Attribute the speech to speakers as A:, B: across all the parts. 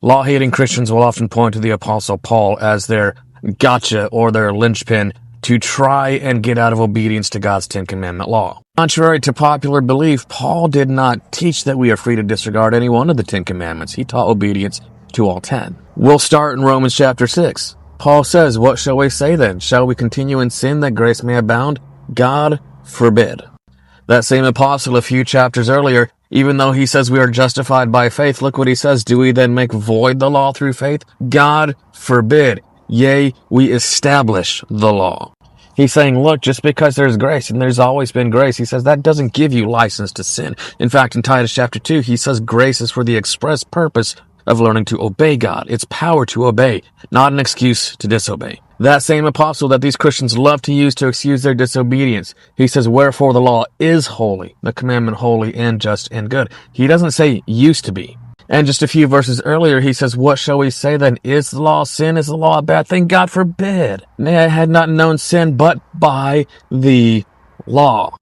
A: Law-hating Christians will often point to the Apostle Paul as their gotcha or their linchpin to try and get out of obedience to God's Ten Commandment law. Contrary to popular belief, Paul did not teach that we are free to disregard any one of the Ten Commandments. He taught obedience to all 10. We'll start in Romans chapter 6. Paul says, "What shall we say then? Shall we continue in sin that grace may abound? God forbid." That same apostle a few chapters earlier, even though he says we are justified by faith, look what he says. "Do we then make void the law through faith? God forbid. Yea, we establish the law." He's saying, look, just because there's grace, and there's always been grace, he says that doesn't give you license to sin. In fact, in Titus chapter 2, he says grace is for the express purpose of learning to obey God. It's power to obey, not an excuse to disobey. That same apostle that these Christians love to use to excuse their disobedience, he says, "Wherefore the law is holy, the commandment holy and just and good." He doesn't say used to be. And just a few verses earlier, he says, "What shall we say then? Is the law sin? Is the law a bad thing? God forbid. Nay, I had not known sin but by the law."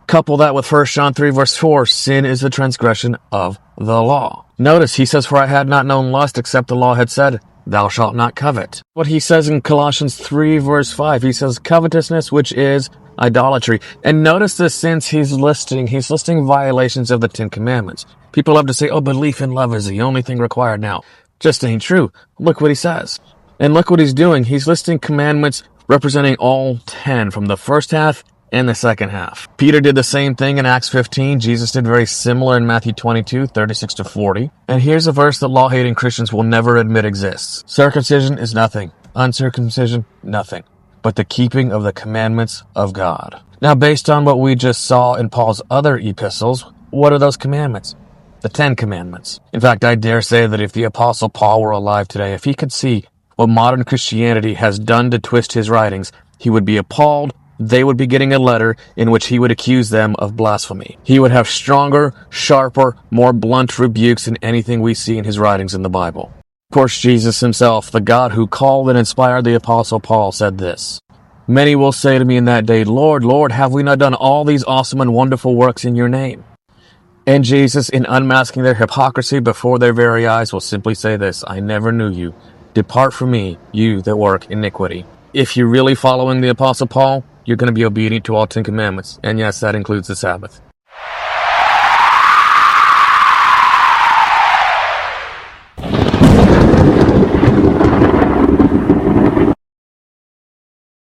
A: Couple that with 1 John 3 verse 4, sin is the transgression of the law. Notice he says, "For I had not known lust except the law had said, thou shalt not covet." What he says in Colossians 3 verse 5, he says, "Covetousness, which is idolatry." And notice the sins he's listing violations of the Ten Commandments. People love to say, oh, belief and love is the only thing required now. Just ain't true. Look what he says. And look what he's doing. He's listing commandments representing all 10 from the first half and the second half. Peter did the same thing in Acts 15. Jesus did very similar in Matthew 22, 36 to 40. And here's a verse that law-hating Christians will never admit exists. "Circumcision is nothing. Uncircumcision, nothing. But the keeping of the commandments of God." Now, based on what we just saw in Paul's other epistles, what are those commandments? The 10 Commandments. In fact, I dare say that if the Apostle Paul were alive today, if he could see what modern Christianity has done to twist his writings, he would be appalled. They would be getting a letter in which he would accuse them of blasphemy. He would have stronger, sharper, more blunt rebukes than anything we see in his writings in the Bible. Of course, Jesus himself, the God who called and inspired the Apostle Paul, said this, "Many will say to me in that day, Lord, Lord, have we not done all these awesome and wonderful works in your name?" And Jesus, in unmasking their hypocrisy before their very eyes, will simply say this, "I never knew you. Depart from me, you that work iniquity." If you're really following the Apostle Paul, you're going to be obedient to all 10 Commandments. And yes, that includes the Sabbath.